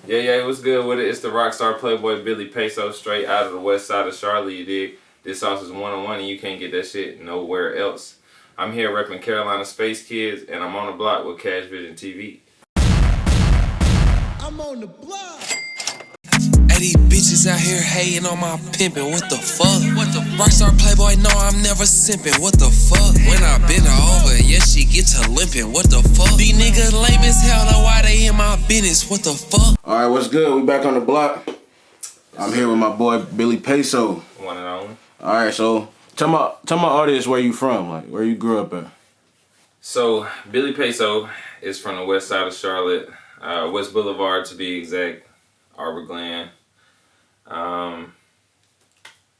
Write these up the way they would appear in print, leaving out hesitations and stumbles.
Yeah, it was good with it. It's the Rockstar Playboy Billy Peso straight out of the west side of Charlotte, you dig? This sauce is one-on-one and you can't get that shit nowhere else. I'm here repping Carolina Space Kids and I'm on the block with KASHVISIONTV. I'm on the block. Hey, these bitches out here hating on my pimpin', what the fuck? Rockstar Playboy, no, I'm never simpin', what the fuck? When I bend her over, yeah, she get to limpin', what the fuck? These niggas lame as hell, know why they in my business, what the fuck? Alright, what's good? We back on the block. I'm here with my boy Billy Peso. One and only. Alright, so tell my audience where you from, like where you grew up at. So, Billy Peso is from the west side of Charlotte, West Boulevard to be exact, Arbor Glen.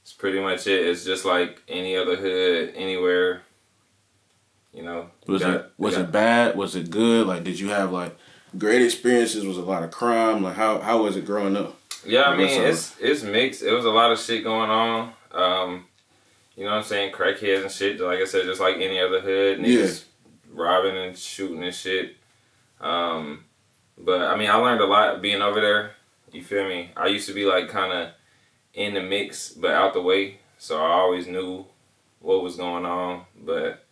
It's pretty much it. It's just like any other hood, anywhere. You know. Was it bad? Was it good? Like, did you have like great experiences? Was a lot of crime? Like, how was it growing up? Yeah, I mean it's mixed. It was a lot of shit going on. You know what I'm saying? Crackheads and shit. Like I said, just like any other hood, niggas robbing and shooting and shit. But I mean, I learned a lot being over there. You feel me? I used to be like kind of in the mix, but out the way. So I always knew what was going on, but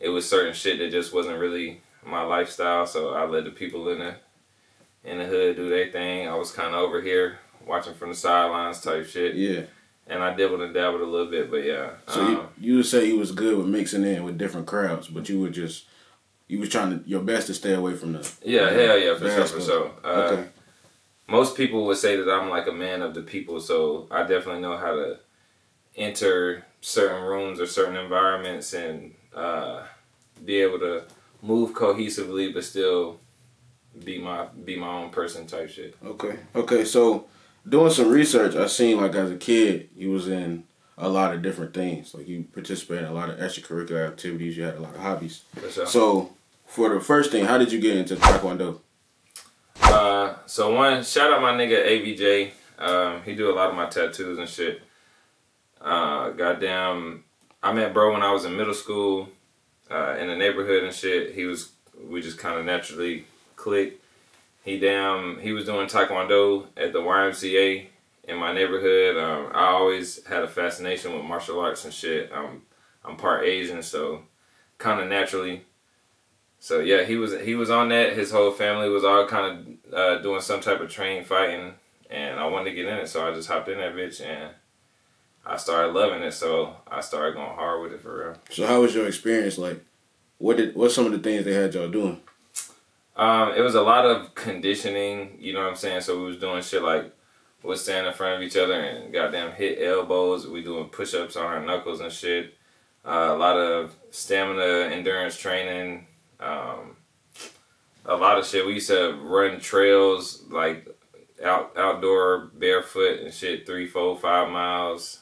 it was certain shit that just wasn't really my lifestyle. So I let the people in the hood do their thing. I was kind of over here watching from the sidelines type shit. Yeah. And I dabbled and dabbled a little bit, but yeah. So you would say you was good with mixing in with different crowds, but you was trying your best to stay away from the hell yeah, for sure. Okay. Most people would say that I'm like a man of the people, so I definitely know how to enter certain rooms or certain environments and be able to move cohesively, but still be my own person type shit. Okay. So doing some research, I seen like as a kid you was in a lot of different things. Like you participated in a lot of extracurricular activities. You had a lot of hobbies. For sure. So for the first thing, how did you get into Taekwondo? So one, shout out my nigga AVJ. He do a lot of my tattoos and shit. Goddamn, I met bro when I was in middle school, in the neighborhood and shit. We just kind of naturally clicked. He was doing Taekwondo at the YMCA in my neighborhood. I always had a fascination with martial arts and shit. I'm part Asian, so kind of naturally. So yeah, he was on that. His whole family was all kind of doing some type of training fighting, and I wanted to get in it, so I just hopped in that bitch and I started loving it. So I started going hard with it for real. So how was your experience? Like, what's some of the things they had y'all doing? It was a lot of conditioning. You know what I'm saying? So we was doing shit like we'd stand in front of each other and goddamn hit elbows. We doing push-ups on our knuckles and shit. A lot of stamina, endurance training. A lot of shit. We used to run trails like outdoor barefoot and shit, 3, 4, 5 miles.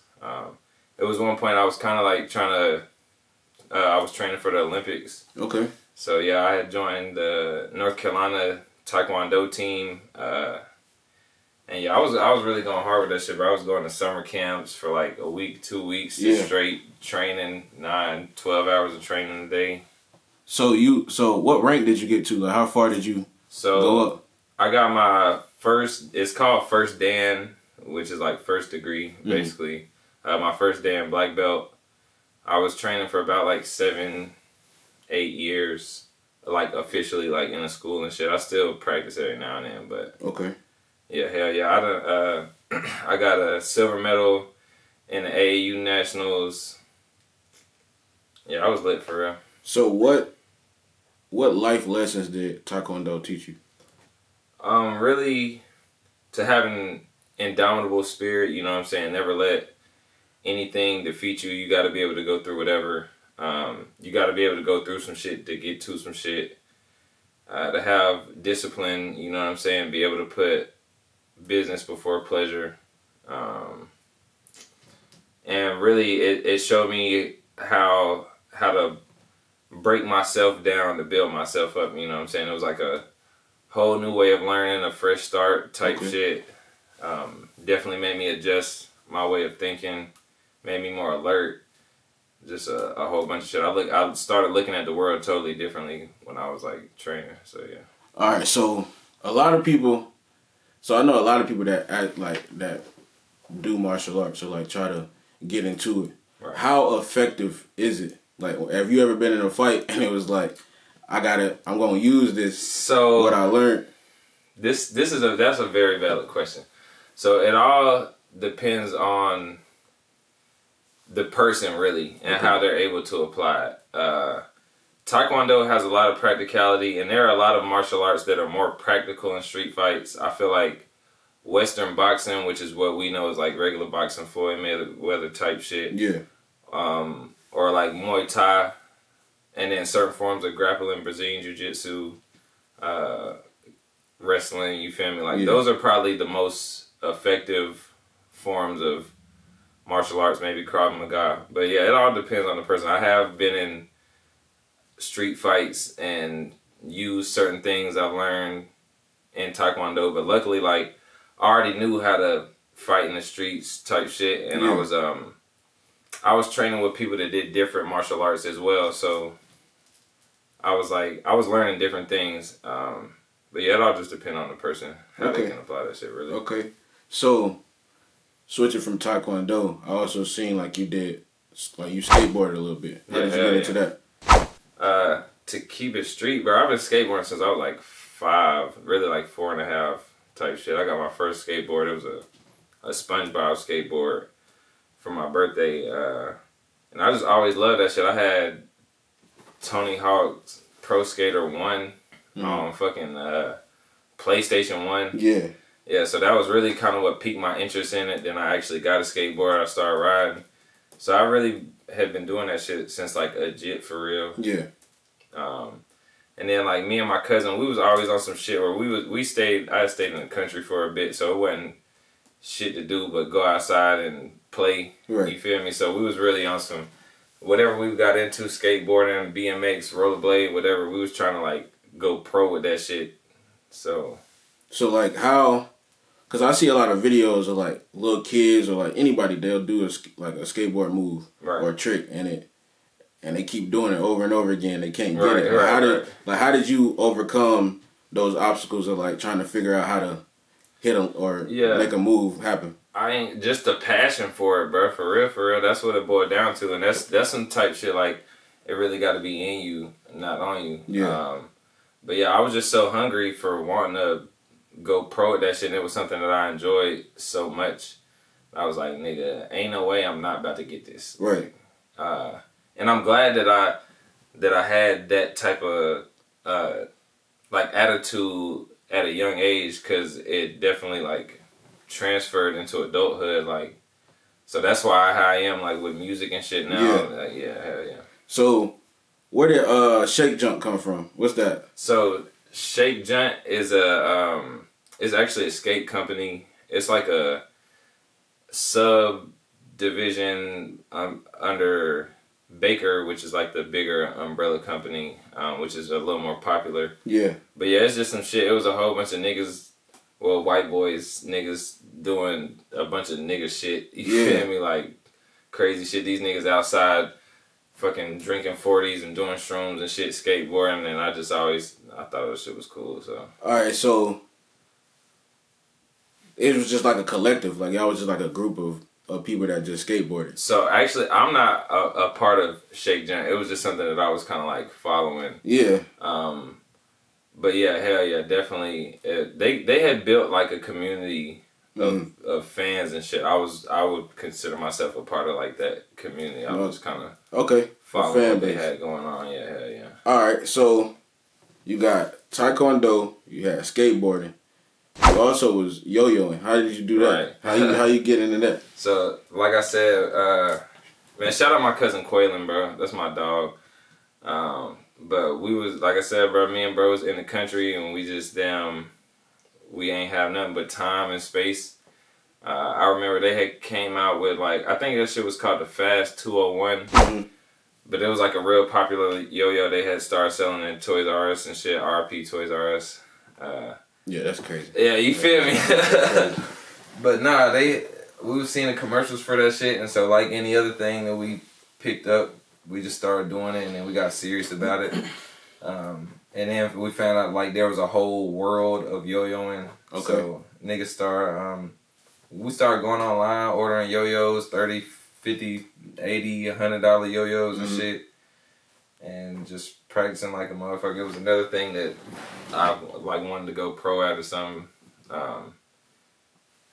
It was one point I was kind of like I was training for the Olympics. Okay. So yeah, I had joined the North Carolina Taekwondo team. And yeah, I was really going hard with that shit, bro. I was going to summer camps for like a week, 2 weeks, just straight training, 9, 12 hours of training a day. So what rank did you get to? Like, how far did you go up? I got my first, it's called First Dan, which is like first degree, basically. My first Dan black belt. I was training for about like 7, 8 years, like officially like in a school and shit. I still practice every now and then, but. Okay. Yeah, hell yeah. I got a silver medal in the AAU Nationals. Yeah, I was lit for real. So what life lessons did Taekwondo teach you? Really, to have an indomitable spirit, you know what I'm saying? Never let anything defeat you. You got to be able to go through whatever. You got to be able to go through some shit to get to some shit. To have discipline, you know what I'm saying? Be able to put business before pleasure. And really, it showed me how to break myself down to build myself up, you know what I'm saying? It was like a whole new way of learning, a fresh start type shit. Definitely made me adjust my way of thinking, made me more alert. Just a whole bunch of shit. I started looking at the world totally differently when I was like training, so yeah. Alright, so a lot of people, So I know a lot of people that act like that do martial arts or like try to get into it. Right. How effective is it? Like, have you ever been in a fight and it was like, I'm gonna use this. So what I learned. That's a very valid question. So it all depends on the person really and how they're able to apply it. Taekwondo has a lot of practicality, and there are a lot of martial arts that are more practical in street fights. I feel like Western boxing, which is what we know is like regular boxing, Floyd Mayweather type shit. Yeah. Or like Muay Thai, and then certain forms of grappling, Brazilian Jiu-Jitsu, wrestling, you feel me? Like, those are probably the most effective forms of martial arts, maybe Krav Maga. But yeah, it all depends on the person. I have been in street fights and used certain things I've learned in Taekwondo, but luckily, like, I already knew how to fight in the streets type shit, and I was training with people that did different martial arts as well, so I was learning different things. But yeah, it all just depends on the person, how they can apply that shit, really. Okay. So, switching from Taekwondo, I also seen like you skateboarded a little bit. How did you get into that? To keep it street, bro, I've been skateboarding since I was like 5, really like 4.5 type shit. I got my first skateboard. It was a SpongeBob skateboard for my birthday. And I just always loved that shit. I had Tony Hawk's Pro Skater 1 on fucking PlayStation 1. Yeah. Yeah, so that was really kind of what piqued my interest in it. Then I actually got a skateboard. I started riding. So I really had been doing that shit since like a jit for real. Yeah. And then like me and my cousin, we was always on some shit where I stayed in the country for a bit, so it wasn't shit to do but go outside and play. Right. You feel me? So we was really on some whatever we got into, skateboarding, BMX, rollerblade, whatever. We was trying to like go pro with that shit. So like how? Because I see a lot of videos of like little kids or like anybody, they'll do a skateboard move or a trick and they keep doing it over and over again. They can't get it. How did you overcome those obstacles of like trying to figure out how to hit them or make a move happen? I ain't just a passion for it, bro. For real. That's what it boiled down to, and that's some type shit like it really got to be in you, not on you. Yeah. But yeah, I was just so hungry for wanting to go pro at that shit, and it was something that I enjoyed so much. I was like, nigga, ain't no way I'm not about to get this. Right. And I'm glad that I had that type of like attitude at a young age, because it definitely like transferred into adulthood. Like, so that's why I am like with music and shit now. Yeah, like, hell yeah. So where did Shake Jump come from? What's that? So Shake Jump is actually a skate company. It's like a subdivision under Baker, which is like the bigger umbrella company, which is a little more popular. Yeah. But yeah, it's just some shit. It was a whole bunch of niggas, well, white boys, niggas doing a bunch of nigga shit. You feel me? Like crazy shit. These niggas outside fucking drinking 40s and doing shrooms and shit, skateboarding, and I thought this shit was cool, so. Alright, so it was just like a collective, like y'all was just like a group of people that just skateboarded. So actually, I'm not a part of Shake Jump. It was just something that I was kind of like following. Yeah. But yeah, hell yeah, definitely. They had built like a community of fans and shit. I would consider myself a part of like that community. I was kind of following what they had going on. Yeah, hell yeah. All right, so you got Taekwondo, you had skateboarding. You also was yo-yoing. How did you do that? Right. How you get into that? So, like I said, man, shout out my cousin Quaylen, bro. That's my dog. But we was, like I said, bro, me and bro was in the country, and we just we ain't have nothing but time and space. I remember they had came out with like, I think that shit was called the Fast 201. Mm-hmm. But it was like a real popular yo-yo. They had started selling in Toys R Us and shit. RP Toys R Us. Yeah, that's crazy. Yeah, you feel me? But nah, we was seeing the commercials for that shit, and so like any other thing that we picked up, we just started doing it, and then we got serious about it. And then we found out like there was a whole world of yo-yoing. Okay. So niggas we started going online, ordering yo-yos, $30, $50, $80, $100 yo-yos and shit. And just practicing like a motherfucker. It was another thing that I like wanted to go pro at or something.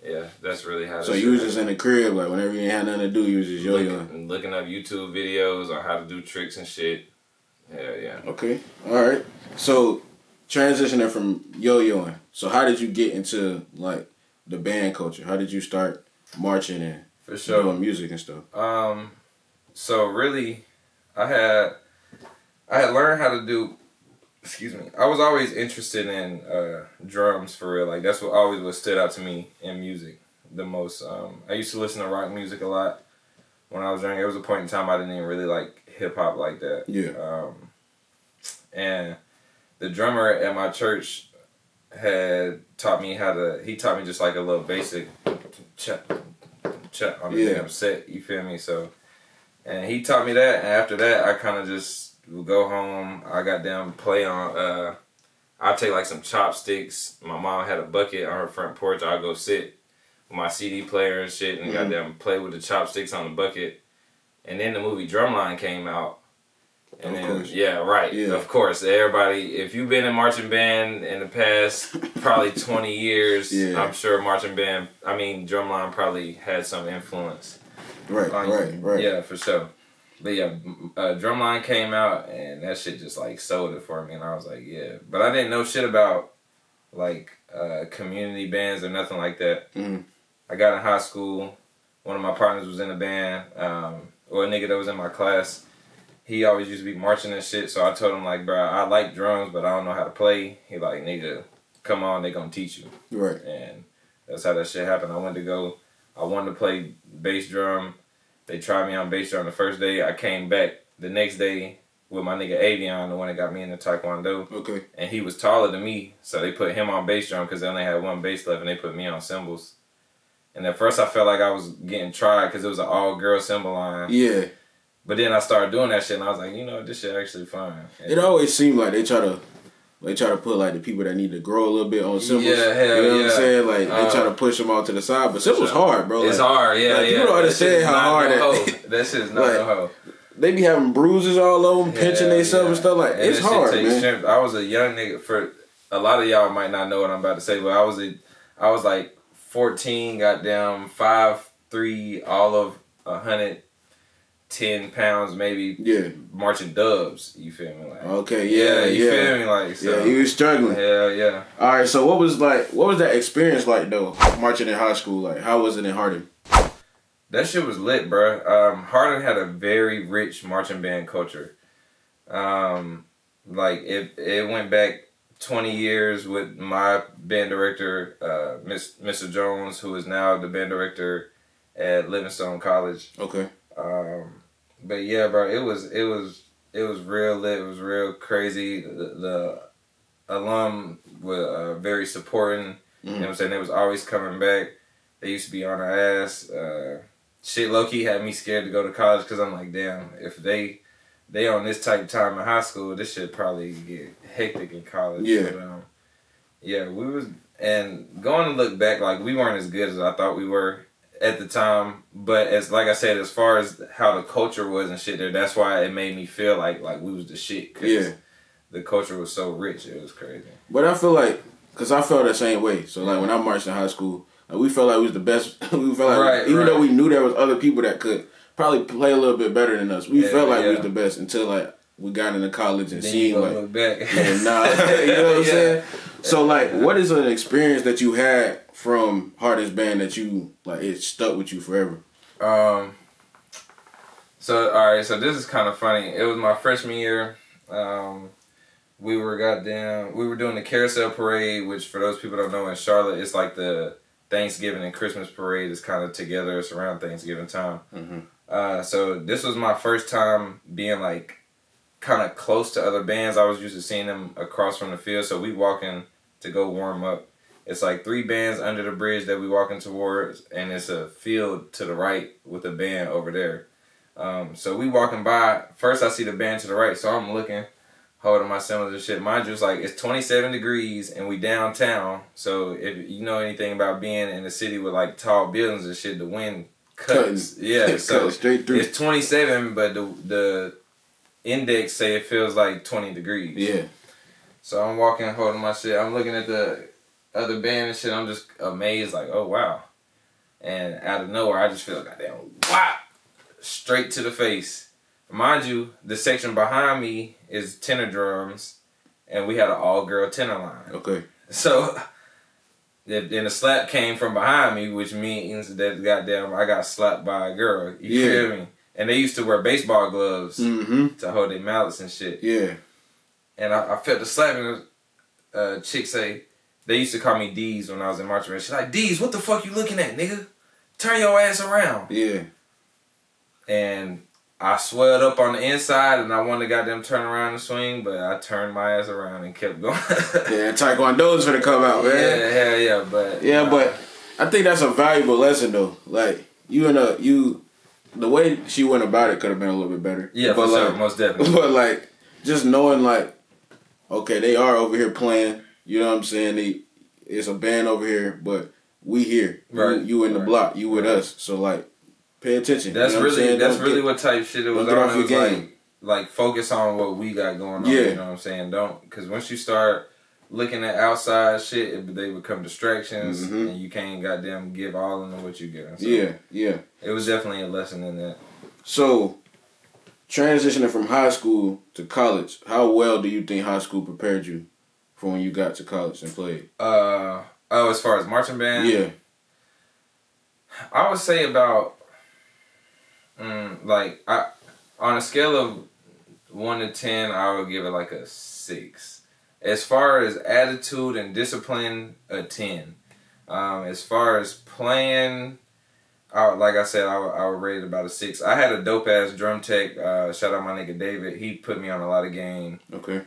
Yeah, that's really how. So you was just in the crib, like whenever you ain't had nothing to do, you was just yo-yoing. Looking up YouTube videos on how to do tricks and shit. Hell yeah. Okay, all right. So transitioning from yo-yoing. So how did you get into like the band culture? How did you start marching and doing music and stuff? So really, I had learned how to do. Excuse me. I was always interested in drums for real. Like that's what stood out to me in music the most. I used to listen to rock music a lot when I was young. There was a point in time I didn't even really like hip hop like that. Yeah. And the drummer at my church had taught me he taught me just like a little basic check on the damn set. You feel me? So, and he taught me that. And after that, I kind of just would go home. I got down play on. I'd take like some chopsticks. My mom had a bucket on her front porch. I'd go sit with my CD player and shit and got down play with the chopsticks on the bucket. And then the movie Drumline came out. And of course. Everybody, if you've been in marching band in the past probably 20 years, I'm sure Drumline probably had some influence. Right. Yeah, for sure. But yeah, Drumline came out and that shit just like sold it for me, and I was like, yeah. But I didn't know shit about like community bands or nothing like that. I got in high school. One of my partners was in a band, or a nigga that was in my class. He always used to be marching and shit, so I told him like, bro, I like drums, but I don't know how to play. He like, nigga, come on, they gonna teach you. Right. And that's how that shit happened. I wanted to play bass drum. They tried me on bass drum the first day. I came back the next day with my nigga Avion, the one that got me into Taekwondo. Okay. And he was taller than me, so they put him on bass drum because they only had one bass left, and they put me on cymbals. And at first I felt like I was getting tried because it was an all-girl cymbal line. Yeah. But then I started doing that shit, and I was like, you know, this shit actually fun. And it always seemed like they try to put like the people that need to grow a little bit on cymbals. Yeah, hell you know what I'm saying? Like they try to push them out to the side, but cymbals hard, bro. It's like, hard, yeah. Like, people don't understand how hard that shit is not no hoe. They be having bruises all over them, pinching themselves and stuff like. It's hard, man. Strength. I was a young nigga. For a lot of y'all might not know what I'm about to say, but I was like 14, goddamn 5'3", all of 110 pounds maybe. Yeah. Marching dubs. You feel me? Like, okay. Yeah. You feel me? Like, so, yeah. You was struggling. Hell yeah. All right. So what was that experience like though? Marching in high school, like how was it in Hardin? That shit was lit, bro. Hardin had a very rich marching band culture. Like it went back 20 years with my band director, Mr. Jones, who is now the band director at Livingstone College. Okay. But yeah, bro, it was real lit. It was real crazy. The alum were very supporting. You know what I'm saying? They was always coming back. They used to be on our ass. Shit low-key had me scared to go to college because I'm like, damn, if they on this type of time in high school, this shit probably get hectic in college. Yeah. But, yeah, we was, and going to look back, like, we weren't as good as I thought we were at the time. But as like I said, as far as how the culture was and shit there, that's why it made me feel like we was the shit. Cause the culture was so rich. It was crazy. But I feel like, because I felt the same way. So, like, when I marched in high school, like, we felt like we was the best. We felt like, even though we knew there was other people that could probably play a little bit better than us, we felt like we was the best until, like, we got into college and seen, like, look back. you know what I'm saying? So, like, what is an experience that you had from Hardin's band that you, like, it stuck with you forever? So, all right, so this is kind of funny. It was my freshman year. We were doing the Carousel Parade, which for those people who don't know, in Charlotte, it's like the Thanksgiving and Christmas parade is kind of together. It's around Thanksgiving time. So this was my first time being like kind of close to other bands. I was used to seeing them across from the field. So we walking to go warm up. It's like 3 bands under the bridge that we walking towards, and it's a field to the right with a band over there. So we walking by. First I see the band to the right, so I'm looking. holding my cymbals and shit. Mind you, it's 27 degrees and we downtown. So if you know anything about being in a city with like tall buildings and shit, the wind cuts. Yeah, so straight through. It's 27, but the index say it feels like 20 degrees. Yeah. So I'm walking, holding my shit. I'm looking at the other band and shit. I'm just amazed, like, oh wow. And out of nowhere, I just feel goddamn whop, straight to the face. Mind you, the section behind me is tenor drums, and we had an all-girl tenor line. Okay. So, then the slap came from behind me, which means that goddamn I got slapped by a girl. You feel me? And they used to wear baseball gloves to hold their mallets and shit. Yeah. And I felt the slap, and a chick say, they used to call me D's when I was in marching band. She's like, D's, what the fuck you looking at, nigga? Turn your ass around. Yeah. And I swelled up on the inside, and I wanted to goddamn turn around and swing, but I turned my ass around and kept going. Yeah, Taekwondo's gonna come out, man. Yeah, hell yeah, but... Yeah, but I think that's a valuable lesson, though. Like, the way she went about it could have been a little bit better. Yeah, but for sure, most definitely. But, like, just knowing, like, okay, they are over here playing, you know what I'm saying? It's a band over here, but we here. Right. You in the block, you with us. So, like, pay attention. That's you know really what type shit it was on. It was like focus on what we got going on. You know what I'm saying? Because once you start looking at outside shit, they become distractions, and you can't goddamn give all of them what you get. So yeah. It was definitely a lesson in that. So, transitioning from high school to college, how well do you think high school prepared you for when you got to college and played? As far as marching band? Yeah. I would say about, on a scale of 1 to 10, I would give it like a 6. As far as attitude and discipline, a 10. As far as playing, like I said, I would rate it about a 6. I had a dope ass drum tech. Shout out my nigga David. He put me on a lot of game. Okay.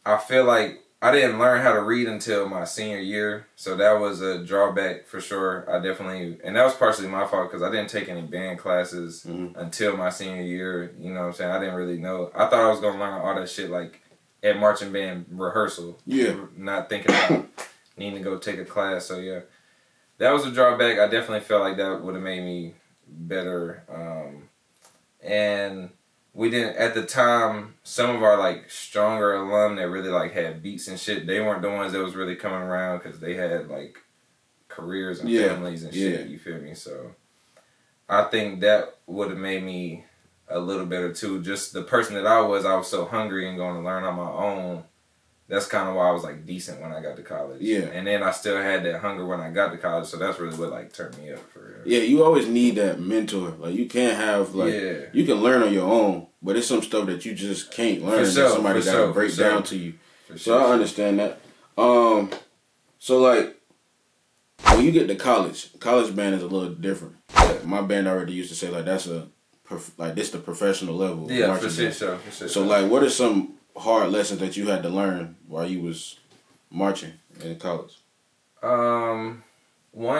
I feel like I didn't learn how to read until my senior year, so that was a drawback for sure. And that was partially my fault because I didn't take any band classes until my senior year. You know what I'm saying? I didn't really know. I thought I was gonna learn all that shit like at marching band rehearsal. Yeah. Not thinking about needing to go take a class. So yeah, that was a drawback. I definitely felt like that would have made me better. And we didn't, at the time, some of our like stronger alum that really like had beats and shit, they weren't the ones that was really coming around because they had like careers and families and shit, you feel me? So I think that would have made me a little better too. Just the person that I was so hungry and going to learn on my own. That's kind of why I was like decent when I got to college. Yeah. And then I still had that hunger when I got to college, so that's really what like turned me up for real. Yeah, you always need that mentor. Like you can't have like you can learn on your own, but it's some stuff that you just can't learn that somebody gotta break down to you. So I understand that. So like when you get to college band is a little different. Like, my band already used to say like that's this the professional level. Yeah, for sure. So like what are some hard lessons that you had to learn while you was marching in college? One,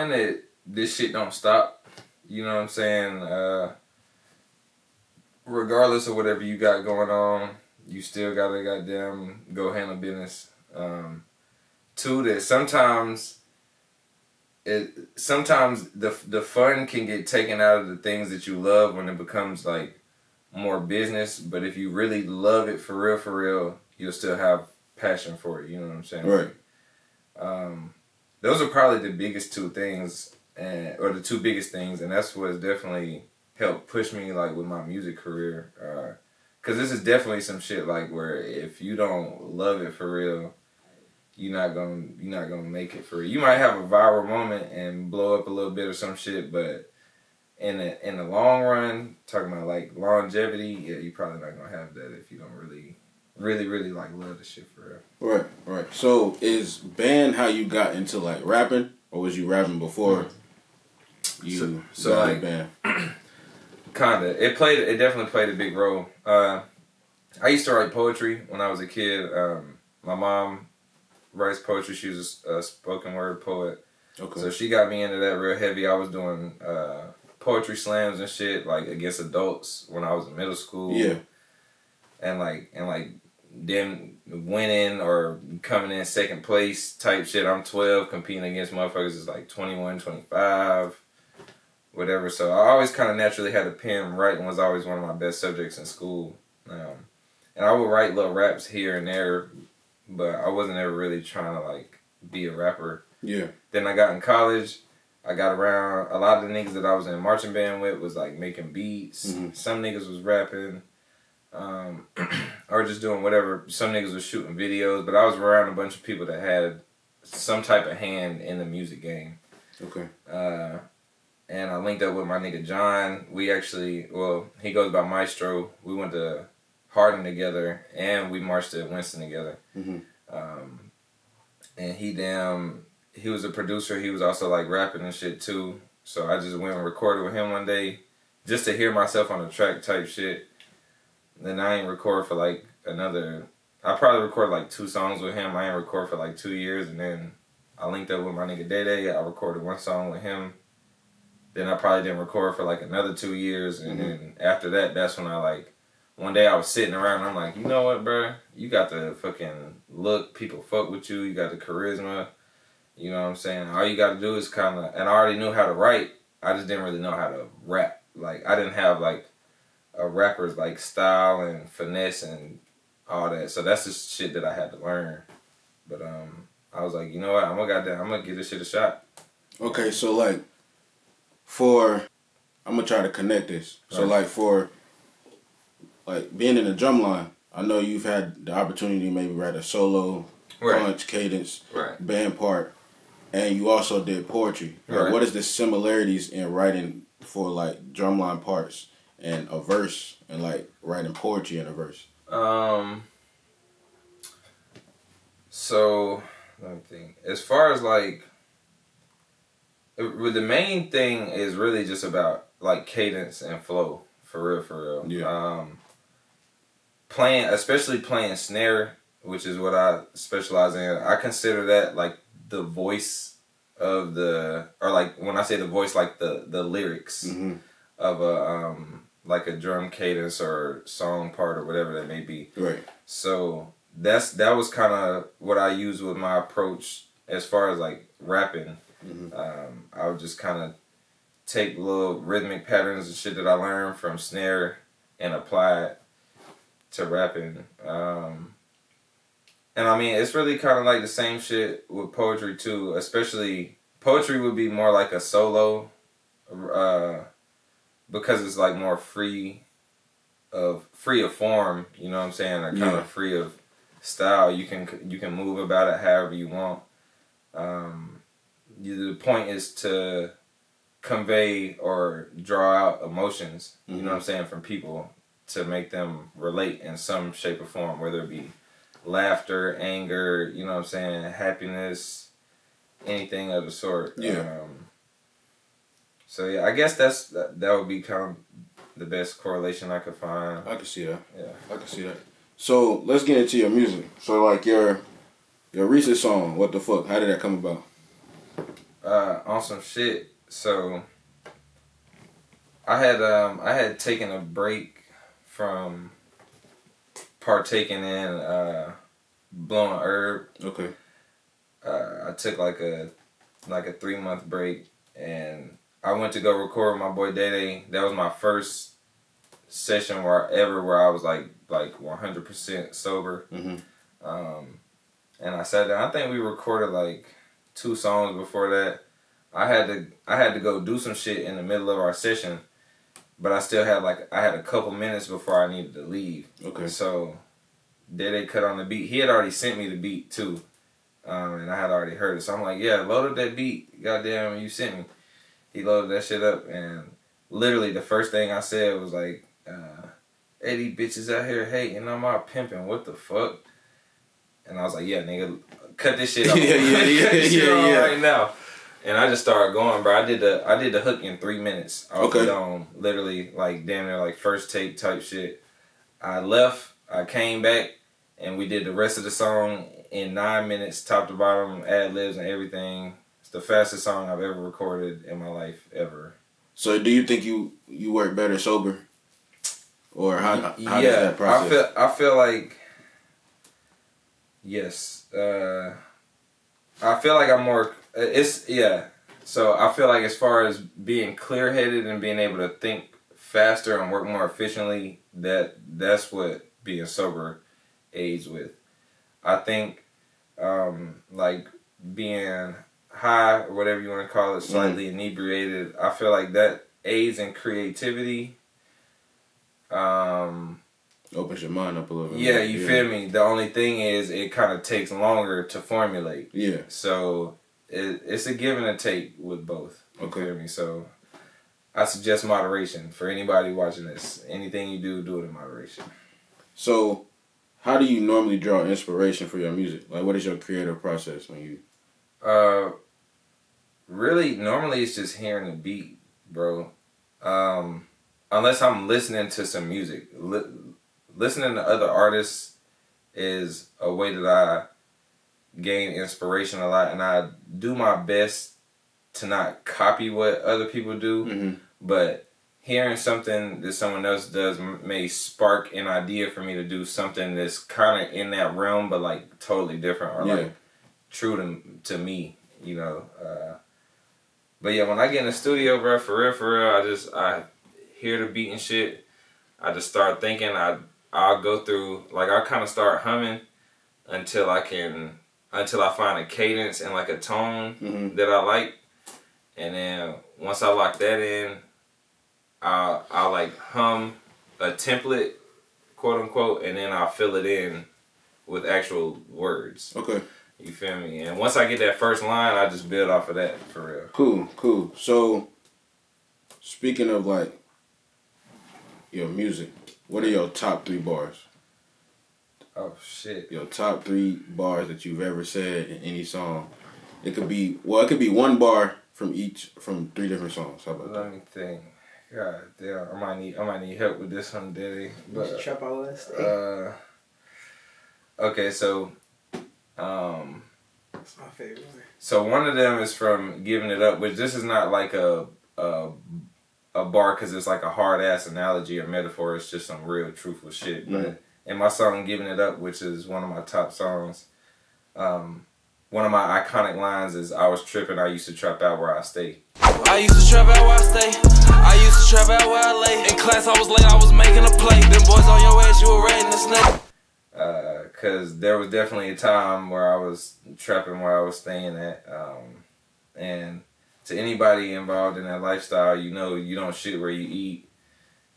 that this shit don't stop. You know what I'm saying? Regardless of whatever you got going on, you still gotta goddamn go handle business. 2, that sometimes the fun can get taken out of the things that you love when it becomes like more business, but if you really love it for real, you'll still have passion for it. You know what I'm saying? Right. Those are probably the biggest 2 things, or the 2 biggest things, and that's what's definitely helped push me like with my music career. Cause this is definitely some shit like where if you don't love it for real, you're not gonna make it for real. You might have a viral moment and blow up a little bit or some shit, but in the long run, talking about like longevity, yeah, you're probably not gonna have that if you don't really like love the shit for real. Right. So is band how you got into like rapping, or was you rapping before you got like band? Kinda. It definitely played a big role. I used to write poetry when I was a kid. My mom writes poetry. She was a spoken word poet. Okay. So she got me into that real heavy. I was doing poetry slams and shit like against adults when I was in middle school. Yeah. and then winning or coming in second place type shit. I'm 12 competing against motherfuckers is like 21, 25, whatever. So I always kind of naturally had a pen. Writing was always one of my best subjects in school. And I would write little raps here and there, but I wasn't ever really trying to like be a rapper. Yeah. Then I got in college. I got around a lot of the niggas that I was in marching band with was like making beats. Mm-hmm. Some niggas was rapping. Or just doing whatever. Some niggas was shooting videos, but I was around a bunch of people that had some type of hand in the music game. Okay. And I linked up with my nigga John. We actually, he goes by Maestro. We went to Hardin together, and we marched at Winston together. Mm-hmm. And he was a producer. He was also like rapping and shit too. So I just went and recorded with him one day, just to hear myself on the track type shit. Then I ain't record for like I probably recorded like 2 songs with him. I ain't record for like 2 years, and then I linked up with my nigga Day Day. I recorded 1 song with him. Then I probably didn't record for like another 2 years, and then after that, that's when one day I was sitting around and I'm like, you know what, bro? You got the fucking look, people fuck with you, you got the charisma, you know what I'm saying? All you gotta do is and I already knew how to write, I just didn't really know how to rap. Like, I didn't have like a rapper's like style and finesse and all that, so that's just shit that I had to learn. But I was like, you know what, I'm gonna give this shit a shot. Okay, so like, I'm gonna try to connect this. So like for being in the drum line, I know you've had the opportunity to maybe write a solo, punch, cadence, band part, and you also did poetry. Like, what is the similarities in writing for like drumline parts and a verse, and like writing poetry in a verse? So let me think. As far as like, the main thing is really just about like cadence and flow, for real. Yeah. Especially playing snare, which is what I specialize in. I consider that like the voice of or like when I say the voice, like the lyrics of like a drum cadence or song part or whatever that may be. Right. So that was kind of what I used with my approach as far as like rapping. I would just kind of take little rhythmic patterns and shit that I learned from snare and apply it to rapping. And I mean, it's really kind of like the same shit with poetry too. Especially poetry would be more like a solo, because it's like more free of form. You know what I'm saying? Or kind of free of style. You can move about it however you want. The point is to convey or draw out emotions. You know what I'm saying, from people, to make them relate in some shape or form, whether it be laughter, anger, you know what I'm saying, happiness, anything of the sort. Yeah. So yeah, I guess that would be kind of the best correlation I could find. I can see that. Yeah, I can see that. So let's get into your music. So like your recent song, What the Fuck? How did that come about? On some shit. So I had taken a break from partaking in blowing herb. Okay. I took like a 3-month break, and I went to go record with my boy Day Day. That was my first session where I was like 100% sober. And I sat down. I think we recorded like 2 songs before that. I had to go do some shit in the middle of our session, but I still had a couple minutes before I needed to leave. Okay. So Day Day cut on the beat. He had already sent me the beat too, and I had already heard it. So I'm like, yeah, load up that beat. Goddamn, you sent me. He loaded that shit up, and literally the first thing I said was like, hey, these bitches out here hating on my pimping. What the fuck? And I was like, yeah, nigga, cut this shit off. Yeah. Right now. And I just started going, bro. I did the hook in 3 minutes. I was on literally like damn near like first take type shit. I left, I came back, and we did the rest of the song in 9 minutes, top to bottom, ad libs and everything. It's the fastest song I've ever recorded in my life ever. So do you think you work better sober? Or how does that process? I feel like yes. I feel like I'm more. So I feel like as far as being clear-headed and being able to think faster and work more efficiently, that's what being sober aids with. I think like being high or whatever you want to call it, slightly inebriated, I feel like that aids in creativity. Opens your mind up a little bit. Yeah, you feel me? The only thing is it kind of takes longer to formulate. Yeah. So it's a give and a take with both. You Okay. feel me? So I suggest moderation for anybody watching this. Anything you do it in moderation. So how do you normally draw inspiration for your music? Like, what is your creative process when you... Really, normally it's just hearing the beat, bro. Unless I'm listening to some music. Listening to other artists is a way that I gain inspiration a lot, and I do my best to not copy what other people do, but hearing something that someone else does may spark an idea for me to do something that's kind of in that realm, but like totally different or like true to me, you know. But yeah, when I get in the studio, bro, for real, I hear the beat and shit. I just start thinking. I'll go through, like, I'll kind of start humming until I find a cadence and like a tone that I like, and then once I lock that in, I'll like hum a template, quote unquote, and then I'll fill it in with actual words. Okay. You feel me? And once I get that first line, I just build off of that, for real. Cool. So, speaking of like your music, what are your top 3 bars? Oh shit. Your top 3 bars that you've ever said in any song. It could be one bar from 3 different songs. How about that? Let me think. God damn, I might need help with this one, Daddy. But trap all list. Okay, so That's my favorite one. So one of them is from Giving It Up, which this is not like a bar because it's like a hard ass analogy or metaphor. It's just some real truthful shit. But in my song Giving It Up, which is one of my top songs, one of my iconic lines is, "I was tripping, I used to trap out where I stay." I used to trap out where I stay. I used to trap out where I lay. In class I was late, I was making a play. Them boys on your ass, you were ratting the snake. Cause there was definitely a time where I was trapping where I was staying at, and to anybody involved in that lifestyle, you know, you don't shit where you eat,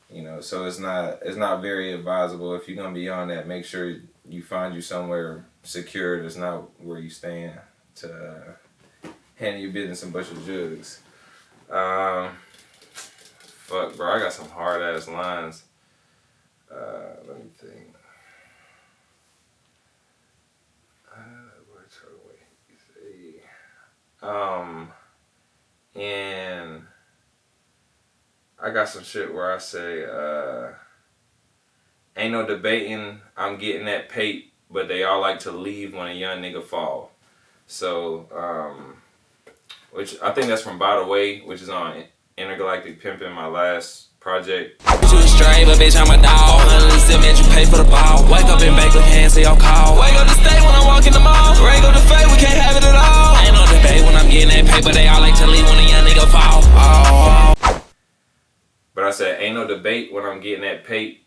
you know. So it's not very advisable. If you're gonna be on that, make sure you find you somewhere secure that's not where you staying to handle your business and bunch of jugs. Fuck, bro, I got some hard ass lines. Let me think. And I got some shit where I say, ain't no debating, I'm getting that pape, but they all like to leave when a young nigga fall. So, which I think that's from By the Way, which is on Intergalactic Pimpin', my last project. You straight, but bitch, I'm a dog. 107, man, you pay for the ball. Wake up and bake, look hands, say your call. Wake up to stay when I walk in the mall. Rake up the fade, we can't have it at all. Ain't no debate when I'm getting that paper, they all like to leave when a young nigga fall. But I said, ain't no debate when I'm getting that pape.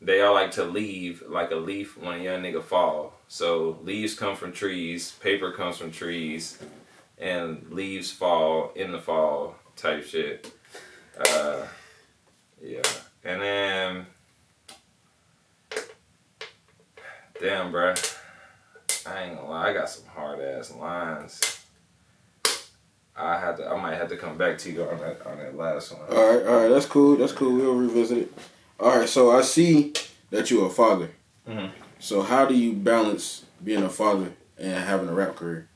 They all like to leave like a leaf when a young nigga fall. So leaves come from trees, paper comes from trees, and leaves fall in the fall type shit. Yeah. And then, damn, bruh, I ain't gonna lie, I got some hard ass lines. I might have to come back to you on that last one. All right, that's cool. We'll revisit it. All right, so I see that you're a father. Mm-hmm. So how do you balance being a father and having a rap career?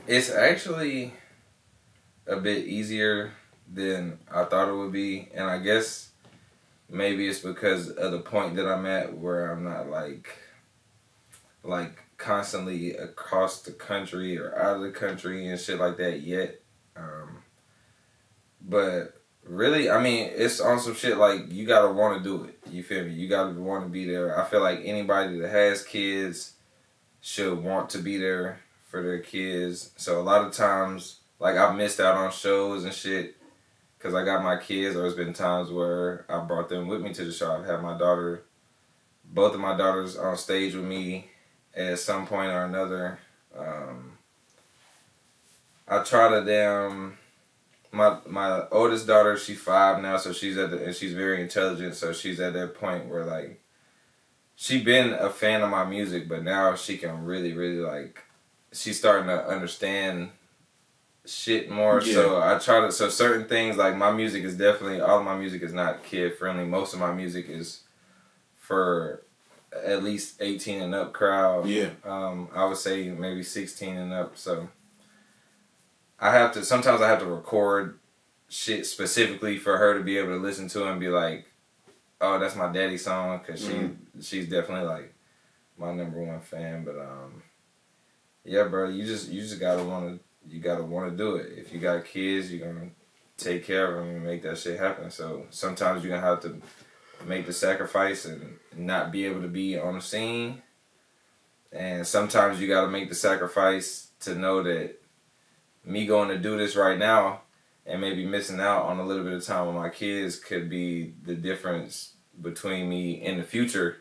It's actually a bit easier than I thought it would be, and I guess maybe it's because of the point that I'm at where I'm not like constantly across the country or out of the country and shit like that yet. But Really, I mean, it's on some shit like you gotta want to do it. You feel me? You gotta want to be there. I feel like anybody that has kids should want to be there for their kids. So a lot of times, like I've missed out on shows and shit because I got my kids. There's been times where I brought them with me to the show. I've had both of my daughters on stage with me at some point or another. I try to my oldest daughter, she's 5 now, so and she's very intelligent, so she's at that point where like she been a fan of my music, but now she can really, really like she's starting to understand shit more. Yeah. So I try to certain things like my music is definitely all of my music is not kid friendly. Most of my music is for at least 18 and up crowd. Yeah. I would say maybe 16 and up. So sometimes I have to record shit specifically for her to be able to listen to and be like, oh, that's my daddy's song, because she's definitely like my #1 fan. But yeah, bro, you just gotta want to do it. If you got kids, you're gonna take care of them and make that shit happen. So sometimes you're gonna have to make the sacrifice and not be able to be on the scene, and sometimes you gotta make the sacrifice to know that me going to do this right now and maybe missing out on a little bit of time with my kids could be the difference between me in the future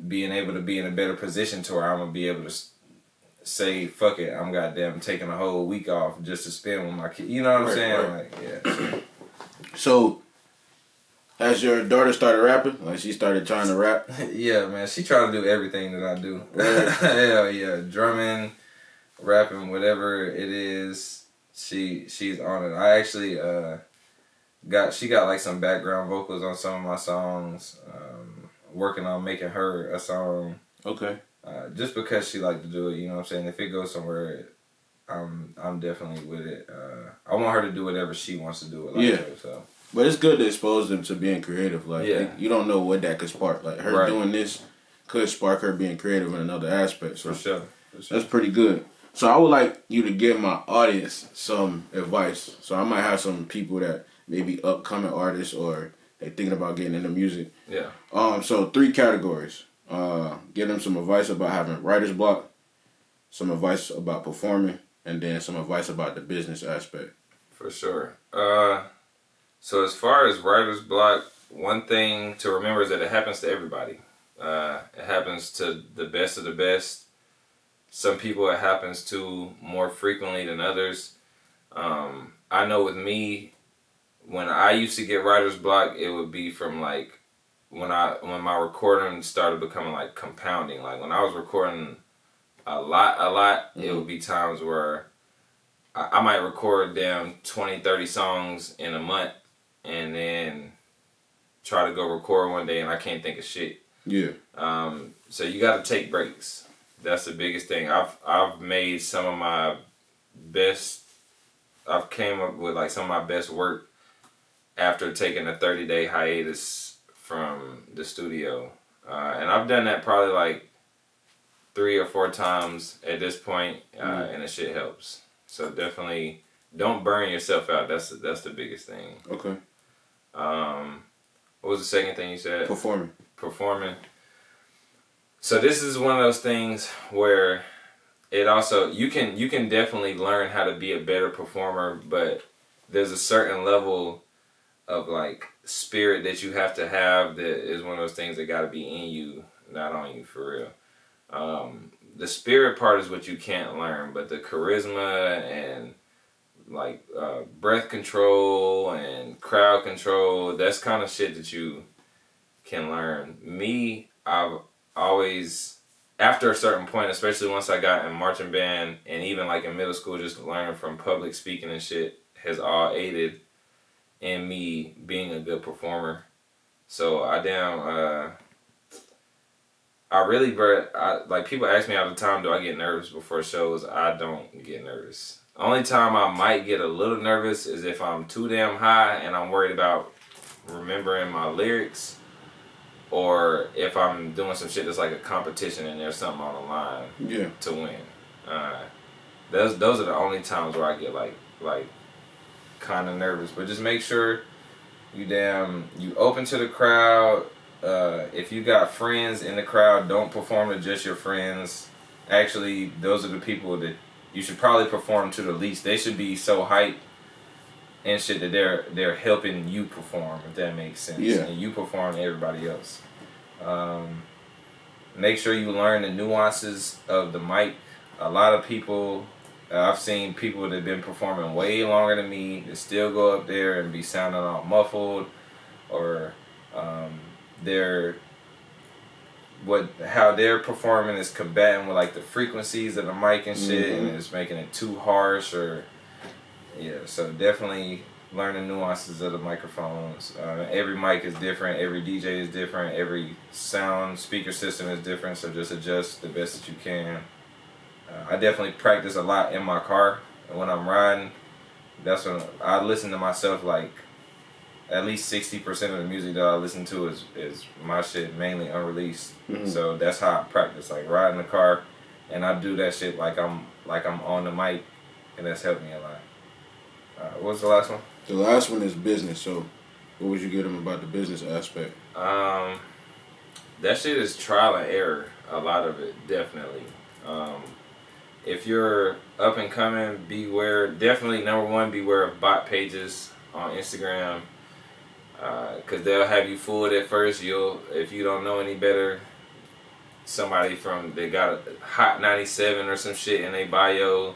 being able to be in a better position to where I'm going to be able to say, fuck it, I'm goddamn taking a whole week off just to spend with my kids. You know what I'm saying? Right. Like, yeah. So, as your daughter started rapping, like she started trying to rap? Yeah, man. She tried to do everything that I do. Hell yeah. Drumming, rapping, whatever it is, she's on it. I actually she got like some background vocals on some of my songs. Working on making her a song. Okay. Just because she liked to do it, you know what I'm saying? If it goes somewhere, I'm definitely with it. I want her to do whatever she wants to do it. Like her, so. But it's good to expose them to being creative. Like you don't know what that could spark. Like her doing this could spark her being creative in another aspect. So for sure. That's pretty good. So I would like you to give my audience some advice. So I might have some people that may be upcoming artists or they thinking about getting into music. Yeah. So 3 categories. Give them some advice about having writer's block, some advice about performing, and then some advice about the business aspect. For sure. So as far as writer's block, one thing to remember is that it happens to everybody. It happens to the best of the best. Some people it happens to more frequently than others. I know with me, when I used to get writer's block, it would be from like when my recording started becoming like compounding. Like when I was recording a lot, it would be times where I might record 20, 30 songs in a month and then try to go record one day and I can't think of shit. Yeah. So you got to take breaks. That's the biggest thing. I've made some of my best. I've came up with like some of my best work after taking a 30-day hiatus from the studio, and I've done that probably like 3 or 4 times at this point, and the shit helps. So definitely don't burn yourself out. That's the biggest thing. Okay. What was the second thing you said? Performing. So this is one of those things where it also you can definitely learn how to be a better performer, but there's a certain level of like spirit that you have to have that is one of those things that got to be in you, not on you, for real. The spirit part is what you can't learn, but the charisma and like breath control and crowd control, that's kind of shit that you can learn. Me, I've always, after a certain point, especially once I got in marching band and even like in middle school, just learning from public speaking and shit has all aided in me being a good performer. So like people ask me all the time, do I get nervous before shows? I don't get nervous. Only time I might get a little nervous is if I'm too damn high and I'm worried about remembering my lyrics, or if I'm doing some shit that's like a competition and there's something on the line to win. Those are the only times where I get like kind of nervous. But just make sure you open to the crowd. If you got friends in the crowd, don't perform to just your friends. Actually, those are the people that you should probably perform to the least. They should be so hyped and shit that they're helping you perform, if that makes sense. Yeah. And you perform to everybody else. Make sure you learn the nuances of the mic. A lot of people, I've seen people that have been performing way longer than me that still go up there and be sounding all muffled, or how they're performing is combating with like the frequencies of the mic and shit, and it's making it too harsh. Or so definitely learn the nuances of the microphones. Every mic is different, every DJ is different, every sound speaker system is different, so just adjust the best that you can. I definitely practice a lot in my car, and when I'm riding, that's when I listen to myself. Like at least 60% of the music that I listen to is my shit, mainly unreleased. So that's how I practice, like riding the car, and I do that shit like I'm on the mic, and that's helped me a lot. What was the last one? The last one is business. So what would you get them about the business aspect? That shit is trial and error. A lot of it, definitely. If you're up and coming, beware. Definitely, number one, beware of bot pages on Instagram, because they'll have you fooled at first. If you don't know any better, somebody they got a Hot 97 or some shit in their bio,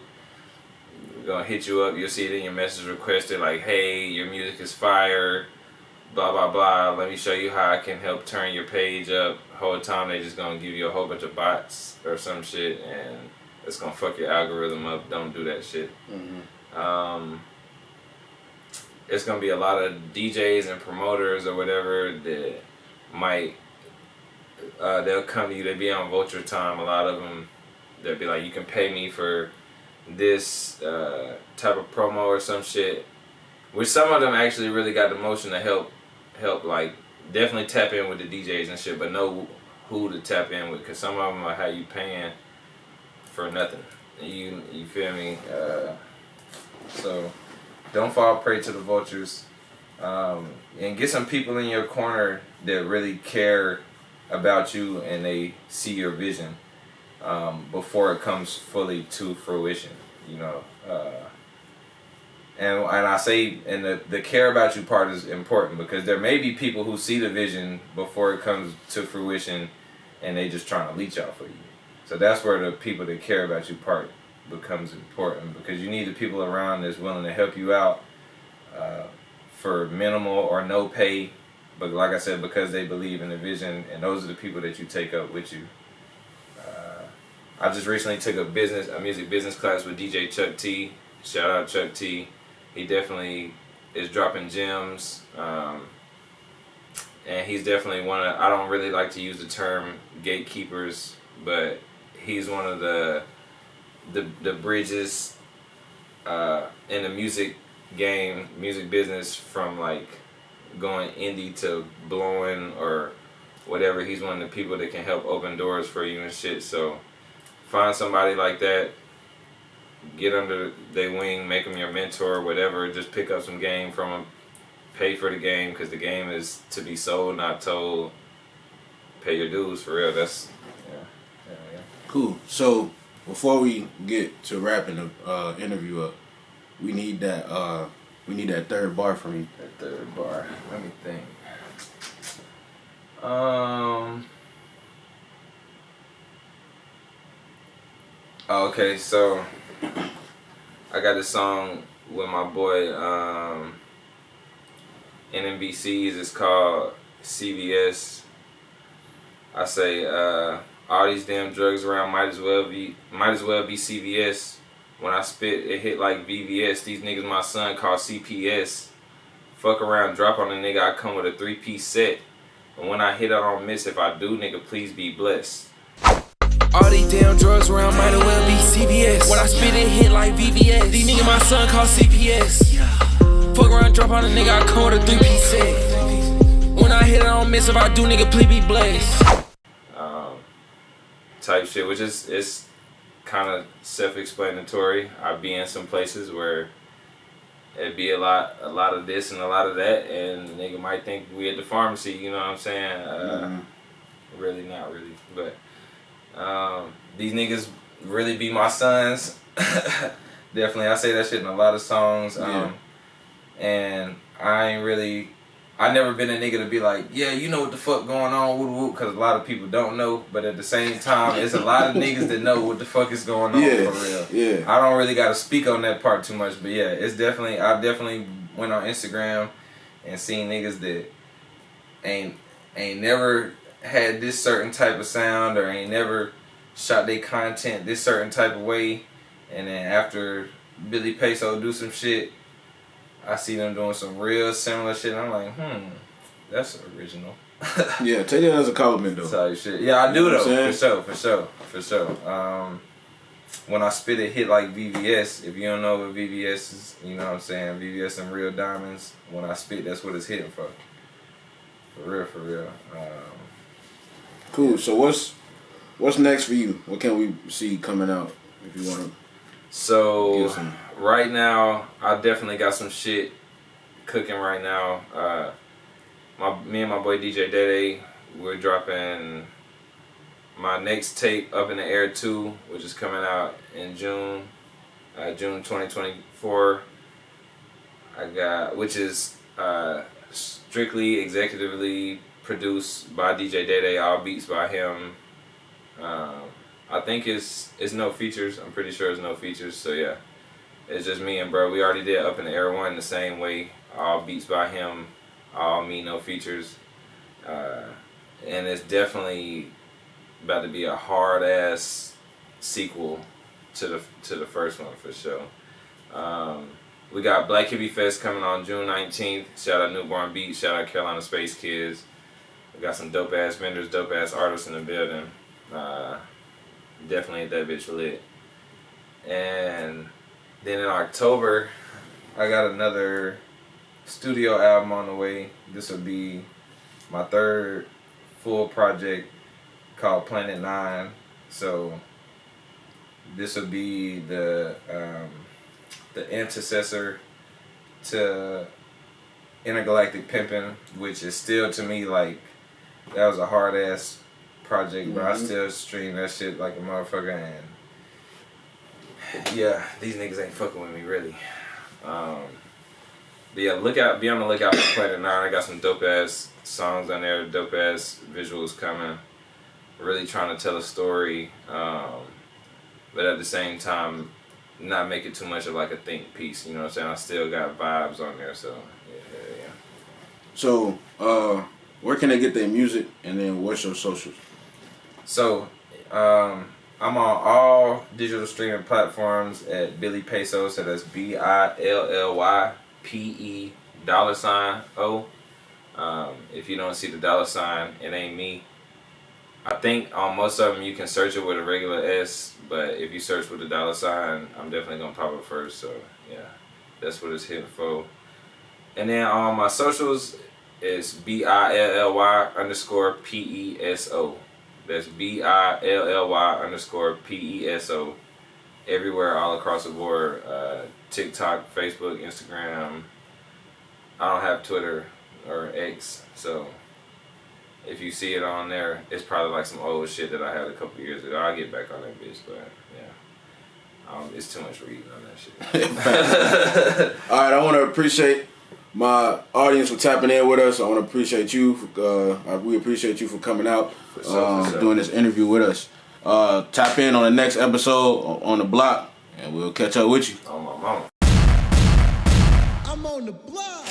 gonna hit you up. You'll see it in your message requested, like, hey, your music is fire, blah blah blah, let me show you how I can help turn your page up. Whole time they just gonna give you a whole bunch of bots or some shit, and it's gonna fuck your algorithm up. Don't do that shit. It's gonna be a lot of DJs and promoters or whatever that might they'll come to you. They be on Vulture Time. A lot of them, they'll be like, you can pay me for this type of promo or some shit, which some of them actually really got the motion to help like definitely tap in with the DJs and shit, but know who to tap in with, because some of them are how you paying for nothing. You feel me? So don't fall prey to the vultures, and get some people in your corner that really care about you and they see your vision before it comes fully to fruition, you know. And I say, and the care about you part is important, because there may be people who see the vision before it comes to fruition and they just trying to leech out for you. So that's where the people that care about you part becomes important, because you need the people around that's willing to help you out for minimal or no pay, but like I said, because they believe in the vision, and those are the people that you take up with you. I just recently took a music business class with DJ Chuck T. Shout out Chuck T. He definitely is dropping gems, and he's definitely one of, I don't really like to use the term gatekeepers, but he's one of the bridges in the music game, music business, from like going indie to blowing or whatever. He's one of the people that can help open doors for you and shit. So find somebody like that, get under their wing, make them your mentor, whatever. Just pick up some game from them, pay for the game, because the game is to be sold, not told. Pay your dues, for real. That's yeah. Cool. So before we get to wrapping the interview up, we need that third bar from you. That third bar. Let me think. Okay, so I got this song with my boy NMBC's. It's called CVS. I say all these damn drugs around might as well be CVS. When I spit, it hit like VVS. These niggas my son called CPS. Fuck around, drop on a nigga, I come with a 3-piece set. And when I hit, I don't miss. If I do, nigga, please be blessed. All these damn drugs around might as well be CVS. When I spit, it hit like VVS. These niggas my son called CPS. Fuck around, drop on a nigga, I come with a 3-piece set. When I hit, I don't miss. If I do, nigga, please be blessed. Type shit, which is kind of self-explanatory. I be in some places where it'd be a lot of this and a lot of that, and nigga might think we at the pharmacy. You know what I'm saying? Really, not really, but these niggas really be my sons. Definitely, I say that shit in a lot of songs. And I never been a nigga to be like, yeah, you know what the fuck going on, woo woo, because a lot of people don't know. But at the same time, it's a lot of niggas that know what the fuck is going on for real. Yeah. I don't really got to speak on that part too much, but yeah, it's definitely, I definitely went on Instagram and seen niggas that ain't never had this certain type of sound or ain't never shot their content this certain type of way, and then after Billy Peso do some shit, I see them doing some real similar shit, and I'm like, that's original. Yeah, take that as a compliment though. Type shit. Yeah, I do though, for sure. When I spit a hit like VVS, if you don't know what VVS is, you know what I'm saying, VVS and Real Diamonds, when I spit, that's what it's hitting for. For real. Cool, so what's next for you? What can we see coming out if you want to? So right now, I definitely got some shit cooking right now. Me and my boy DJ Dede, we're dropping my next tape, Up in the Air 2, which is coming out in June 2024. Which is strictly executively produced by DJ Dede, all beats by him. I think it's no features. I'm pretty sure it's no features. So yeah, it's just me and bro. We already did Up in the Air 1 the same way. All beats by him, all me, no features. And it's definitely about to be a hard ass sequel to the first one for sure. We got Black Hippie Fest coming on June 19th. Shout out Newborn Beat. Shout out Carolina Space Kids. We got some dope ass vendors, dope ass artists in the building. Definitely that bitch lit. And then in October, I got another studio album on the way. This will be my third full project called Planet 9. So this will be the antecessor to Intergalactic Pimpin', which is still to me like, that was a hard ass project, but I still stream that shit like a motherfucker, and yeah, these niggas ain't fucking with me really. But yeah, be on the lookout for Planet 9. I got some dope ass songs on there, dope ass visuals coming. Really trying to tell a story, but at the same time, not make it too much of like a think piece. You know what I'm saying? I still got vibes on there, so yeah. So, where can they get their music, and then what's your socials? So, I'm on all digital streaming platforms at Billy Peso. So that's BILLYPE$O. If you don't see the $, it ain't me. I think on most of them you can search it with a regular S, but if you search with a $, I'm definitely gonna pop up first. So yeah, that's what it's hitting for. And then on my socials, it's BILLY_PESO. That's BILLY_PESO. Everywhere, all across the board. TikTok, Facebook, Instagram. I don't have Twitter or X, so if you see it on there, it's probably like some old shit that I had a couple years ago. I'll get back on that bitch, but yeah. It's too much reading on that shit. Alright, I want to appreciate my audience for tapping in with us. I want to appreciate you. We appreciate you for coming out, for sure. Doing this interview with us. Tap in on the next episode on the block, and we'll catch up with you. On my mama. I'm on the block.